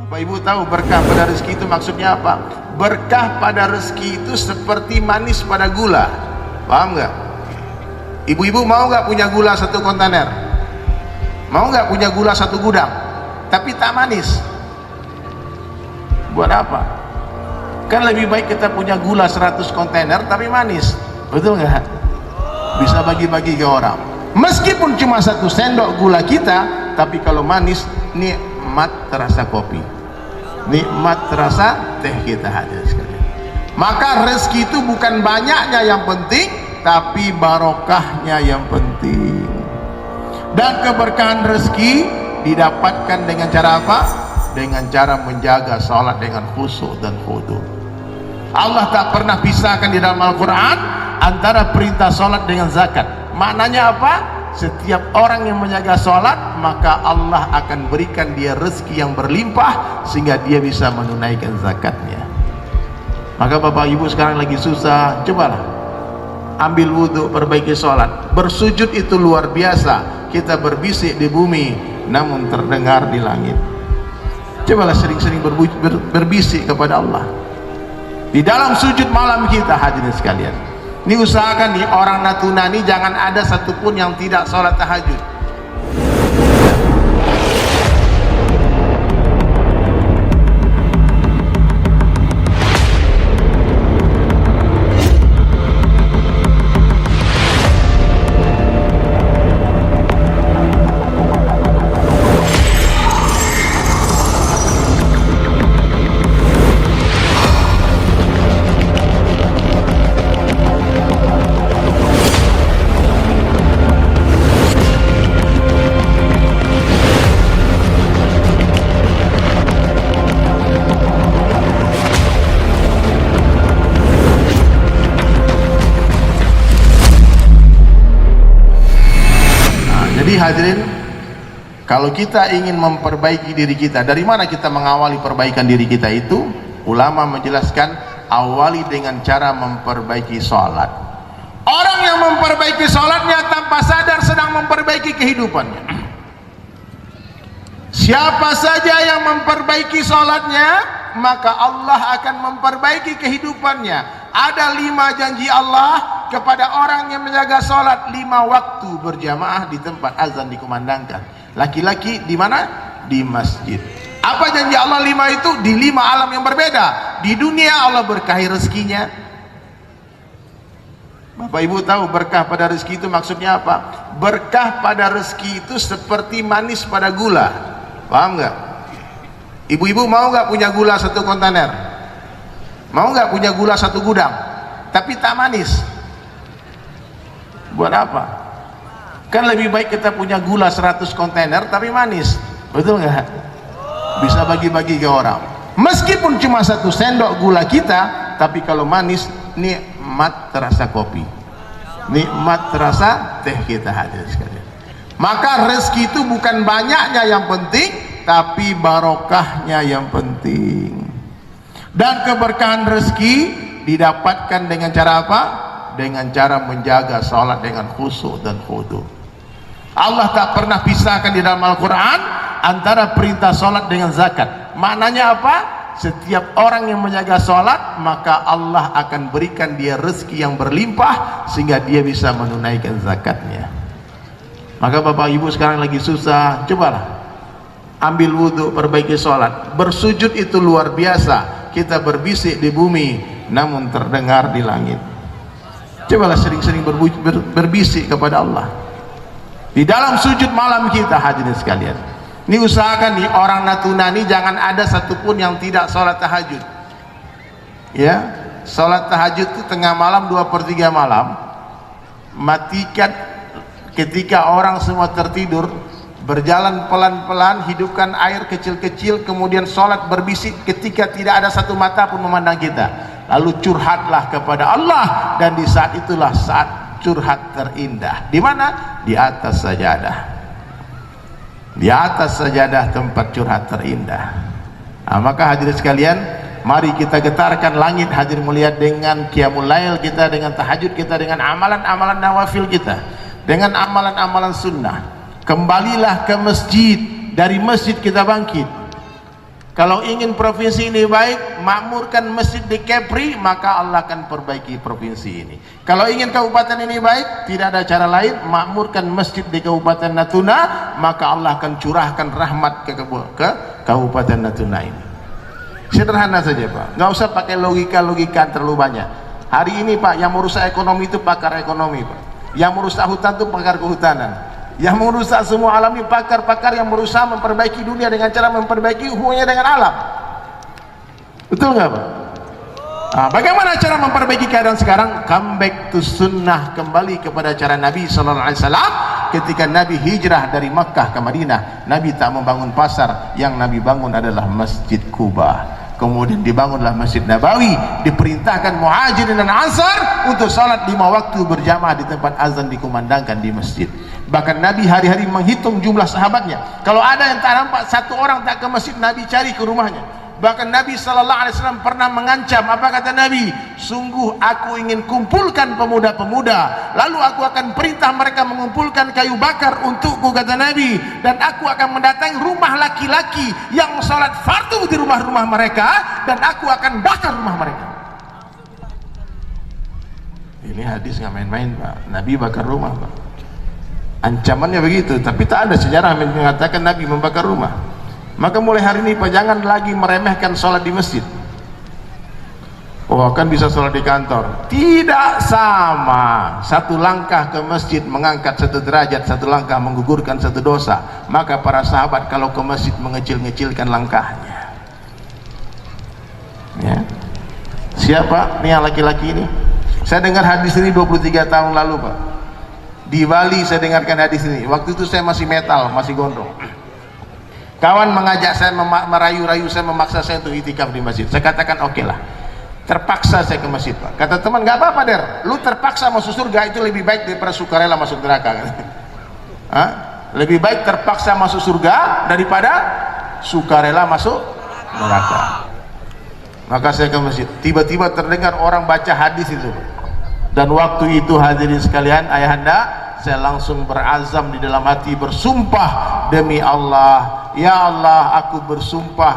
Bapak Ibu tahu berkah pada rezeki itu maksudnya apa? Berkah pada rezeki itu seperti manis pada gula. Paham nggak? Ibu-ibu mau nggak punya gula satu kontainer? Mau nggak punya gula satu gudang? Tapi tak manis. Buat apa? Kan lebih baik kita punya gula 100 kontainer tapi manis. Betul nggak? Bisa bagi-bagi ke orang. Meskipun cuma 1 sendok gula kita, tapi kalau manis, nikmat terasa kopi, nikmat terasa teh kita hadir sekalian. Maka rezeki itu bukan banyaknya yang penting, tapi barokahnya yang penting. Dan keberkahan rezeki didapatkan dengan cara apa? Dengan cara menjaga salat dengan khusyuk dan khudu'. Allah tak pernah pisahkan di dalam Al-Quran antara perintah salat dengan zakat. Maknanya apa? Setiap orang yang menjaga salat, maka Allah akan berikan dia rezeki yang berlimpah sehingga dia bisa menunaikan zakatnya. Maka Bapak Ibu sekarang lagi susah, cobalah ambil wudhu, perbaiki salat. Bersujud itu luar biasa. Kita berbisik di bumi namun terdengar di langit. Cobalah sering-sering berbisik kepada Allah di dalam sujud malam kita, hadirin sekalian. Ini usahakan nih, orang Natuna ini jangan ada satupun yang tidak sholat tahajud. Jadi hadirin, kalau kita ingin memperbaiki diri kita, dari mana kita mengawali perbaikan diri kita itu? Ulama menjelaskan, awali dengan cara memperbaiki sholat. Orang yang memperbaiki sholatnya tanpa sadar sedang memperbaiki kehidupannya. Siapa saja yang memperbaiki sholatnya, maka Allah akan memperbaiki kehidupannya. Ada 5 janji Allah kepada orang yang menjaga sholat 5 waktu berjamaah di tempat azan dikumandangkan. Laki-laki di mana? Di masjid. Apa janji Allah 5 itu? Di 5 alam yang berbeda. Di dunia Allah berkahi rezekinya. Bapak Ibu tahu berkah pada rezeki itu maksudnya apa? Berkah pada rezeki itu seperti manis pada gula. Paham nggak? Ibu-ibu mau nggak punya gula 1 kontainer? Mau nggak punya gula 1 gudang? Tapi tak manis. Buat apa? Kan lebih baik kita punya gula 100 kontainer tapi manis. Betul nggak? Bisa bagi-bagi ke orang. Meskipun cuma 1 sendok gula kita, tapi kalau manis, nikmat terasa kopi, nikmat terasa teh kita hadir sekalian. Maka rezeki itu bukan banyaknya yang penting, tapi barokahnya yang penting. Dan keberkahan rezeki didapatkan dengan cara apa? Dengan cara menjaga salat dengan khusyuk dan khudu'. Allah tak pernah pisahkan di dalam Al-Quran antara perintah salat dengan zakat. Maknanya apa? Setiap orang yang menjaga salat, maka Allah akan berikan dia rezeki yang berlimpah sehingga dia bisa menunaikan zakatnya. Maka Bapak Ibu sekarang lagi susah, cobalah ambil wudhu, perbaiki salat. Bersujud itu luar biasa. Kita berbisik di bumi namun terdengar di langit. Cobalah sering-sering berbisik kepada Allah di dalam sujud malam kita, hadirin sekalian. Ini usahakan nih, orang Natuna ini jangan ada satupun yang tidak sholat tahajud. Ya, sholat tahajud itu tengah malam 2/3 malam. Matikan ketika orang semua tertidur, berjalan pelan-pelan, hidupkan air kecil-kecil, kemudian sholat berbisik ketika tidak ada satu mata pun memandang kita. Lalu curhatlah kepada Allah, dan di saat itulah saat curhat terindah. Di mana? Di atas sajadah. Di atas sajadah tempat curhat terindah. Nah, maka hadirin sekalian, mari kita getarkan langit, hadir melihat dengan qiyamul lail kita, dengan tahajud kita, dengan amalan-amalan nawafil kita, dengan amalan-amalan sunnah. Kembalilah ke masjid, dari masjid kita bangkit. Kalau ingin provinsi ini baik, makmurkan masjid di Kepri, maka Allah akan perbaiki provinsi ini. Kalau ingin kabupaten ini baik, tidak ada cara lain, makmurkan masjid di Kabupaten Natuna, maka Allah akan curahkan rahmat ke Kabupaten Natuna ini. Sederhana saja Pak, nggak usah pakai logika-logika terlalu banyak. Hari ini Pak, yang merusak ekonomi itu pakar ekonomi Pak, yang merusak hutan itu pakar kehutanan, yang merusak semua alam ini pakar-pakar yang berusaha memperbaiki dunia dengan cara memperbaiki hubungannya dengan alam. Betul nggak Pak? Nah, bagaimana cara memperbaiki keadaan sekarang? Come back to sunnah, kembali kepada cara Nabi SAW. Ketika Nabi hijrah dari Makkah ke Madinah, Nabi tak membangun pasar, yang Nabi bangun adalah Masjid Kuba. Kemudian dibangunlah Masjid Nabawi, diperintahkan Muhajirin dan Ansar untuk salat 5 waktu berjamaah di tempat azan dikumandangkan di masjid. Bahkan Nabi hari-hari menghitung jumlah sahabatnya. Kalau ada yang tak nampak satu orang tak ke masjid, Nabi cari ke rumahnya. Bahkan Nabi SAW pernah mengancam, apa kata Nabi? Sungguh aku ingin kumpulkan pemuda-pemuda, lalu aku akan perintah mereka mengumpulkan kayu bakar untukku, kata Nabi, dan aku akan mendatangi rumah laki-laki yang salat fardu di rumah-rumah mereka, dan aku akan bakar rumah mereka. Ini hadis nggak main-main Pak, Nabi bakar rumah Pak. Ancamannya begitu, tapi tak ada sejarah yang mengatakan Nabi membakar rumah. Maka mulai hari ini Pak, jangan lagi meremehkan sholat di masjid. Oh, kan bisa sholat di kantor. Tidak sama. Satu langkah ke masjid mengangkat satu derajat, satu langkah menggugurkan satu dosa. Maka para sahabat kalau ke masjid mengecil-ngecilkan langkahnya. Ya. Siapa nih yang laki-laki ini? Saya dengar hadis ini 23 tahun lalu Pak. Di Bali saya dengarkan hadis ini. Waktu itu saya masih metal, masih gondrong. Kawan mengajak saya, merayu-rayu saya, memaksa saya untuk itikaf di masjid. Saya katakan oke lah. Terpaksa saya ke masjid Pak. Kata teman, nggak apa-apa Der, lu terpaksa masuk surga itu lebih baik daripada sukarela masuk neraka. Hah? Lebih baik terpaksa masuk surga daripada sukarela masuk neraka. Maka saya ke masjid. Tiba-tiba terdengar orang baca hadis itu. Dan waktu itu hadirin sekalian, ayahanda, saya langsung berazam di dalam hati, bersumpah demi Allah, ya Allah, aku bersumpah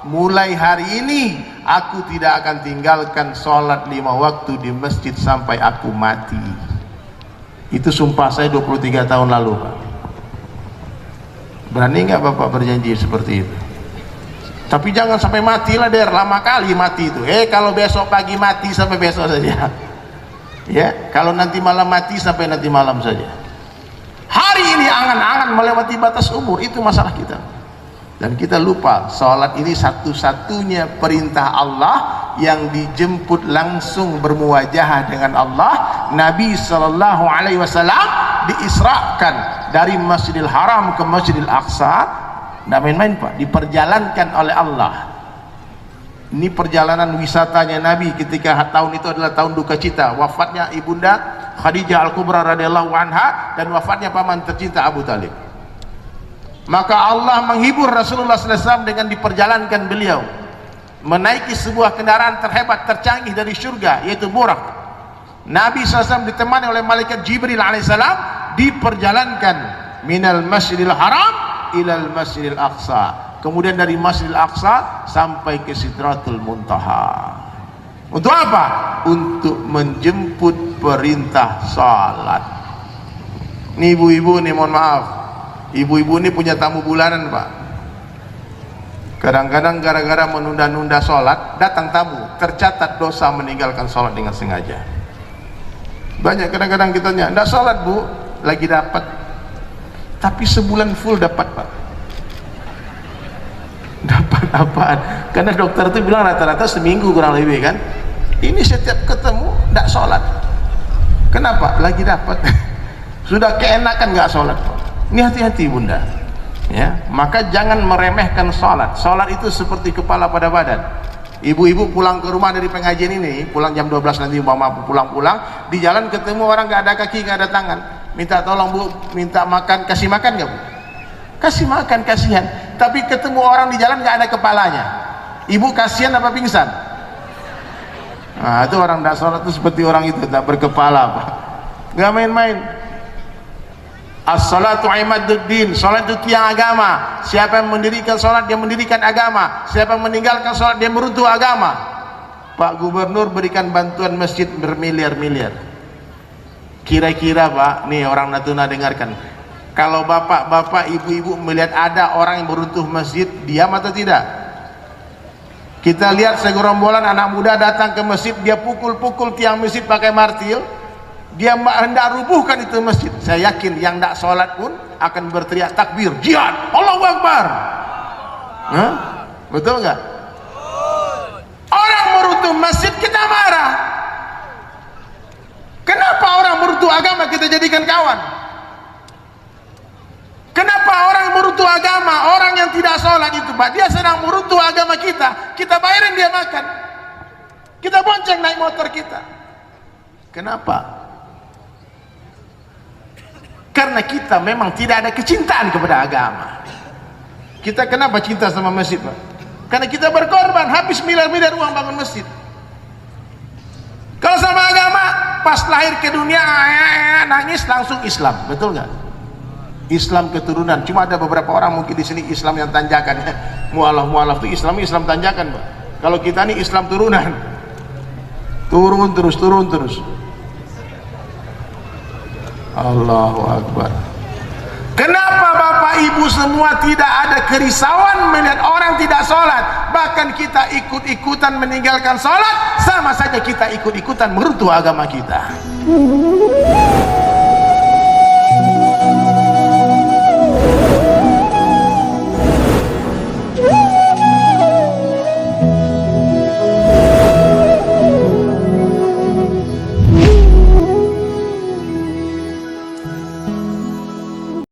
mulai hari ini aku tidak akan tinggalkan sholat 5 waktu di masjid sampai aku mati. Itu sumpah saya 23 tahun lalu Pak. Berani nggak Bapak berjanji seperti itu? Tapi jangan sampai mati lah Der, lama kali mati itu. Kalau besok pagi mati sampai besok saja. Ya, kalau nanti malam mati sampai nanti malam saja. Hari ini angan-angan melewati batas umur, itu masalah kita. Dan kita lupa, sholat ini satu-satunya perintah Allah yang dijemput langsung bermuwajahah dengan Allah. Nabi SAW diisrakan dari Masjidil Haram ke Masjidil Aqsa. Tidak main-main Pak, diperjalankan oleh Allah. Ini perjalanan wisatanya Nabi ketika tahun itu adalah tahun duka cita, wafatnya ibunda Khadijah Al-Kubra radhiyallahu anha dan wafatnya paman tercinta Abu Talib. Maka Allah menghibur Rasulullah SAW dengan diperjalankan beliau menaiki sebuah kendaraan terhebat, tercanggih dari surga, yaitu Burak. Nabi SAW ditemani oleh malaikat Jibril alaihissalam, diperjalankan minal Masjidil Haram ilal Masjidil Aqsa. Kemudian dari Masjidil Aqsa sampai ke Sidratul Muntaha. Untuk apa? Untuk menjemput perintah salat. Nih ibu-ibu nih, mohon maaf, ibu-ibu ini punya tamu bulanan Pak. Kadang-kadang gara-gara menunda-nunda sholat, datang tamu, tercatat dosa meninggalkan sholat dengan sengaja. Banyak kadang-kadang kita tanya, enggak sholat Bu, lagi dapat. Tapi sebulan full dapat Pak. Dapat apaan? Karena dokter itu bilang rata-rata seminggu kurang lebih kan. Ini setiap ketemu tidak sholat. Kenapa? Lagi dapat. Sudah keenakan nggak sholat. Ini hati-hati bunda. Ya, maka jangan meremehkan sholat. Sholat itu seperti kepala pada badan. Ibu-ibu pulang ke rumah dari pengajian ini, pulang jam 12 nanti umpama pulang-pulang, di jalan ketemu orang nggak ada kaki, nggak ada tangan, minta tolong Bu, minta makan, kasih makan nggak Bu? Kasih makan, kasihan. Tapi ketemu orang di jalan nggak ada kepalanya, ibu kasihan apa pingsan? Nah, itu orang tidak sholat itu seperti orang itu tak berkepala Pak. Nggak main-main. As-salatu imaduddin, salat itu tiang agama. Siapa yang mendirikan salat, dia mendirikan agama. Siapa yang meninggalkan salat, dia meruntuh agama. Pak Gubernur berikan bantuan masjid bermiliar-miliar. Kira-kira Pak, nih orang Natuna dengarkan, kalau bapak-bapak, ibu-ibu melihat ada orang yang meruntuh masjid, diam atau tidak? Kita lihat segerombolan anak muda datang ke masjid, dia pukul-pukul tiang masjid pakai martil, dia hendak rubuhkan itu masjid. Saya yakin yang tidak sholat pun akan berteriak takbir, jihad, Allahu Akbar. Hah? Betul nggak? Orang meruntuh masjid kita marah. Kenapa orang meruntuh agama kita jadikan kawan? Kenapa orang meruntuh agama, orang yang tidak sholat itu Pak, dia sedang meruntuh agama kita bayarin dia makan, kita bonceng naik motor kita. Kenapa? Karena kita memang tidak ada kecintaan kepada agama. Kita kenapa cinta sama masjid Pak? Karena kita berkorban, habis miliar-miliar uang bangun masjid. Kalau sama agama, pas lahir ke dunia nangis langsung Islam, betul nggak? Islam keturunan. Cuma ada beberapa orang mungkin di sini Islam yang tanjakan. Mualaf itu Islam tanjakan Pak. Kalau kita ini Islam turunan, turun terus. Allahu Akbar. Kenapa Bapak Ibu semua tidak ada kerisauan melihat orang tidak sholat? Bahkan kita ikut-ikutan meninggalkan sholat, sama saja kita ikut-ikutan meruntuh agama kita.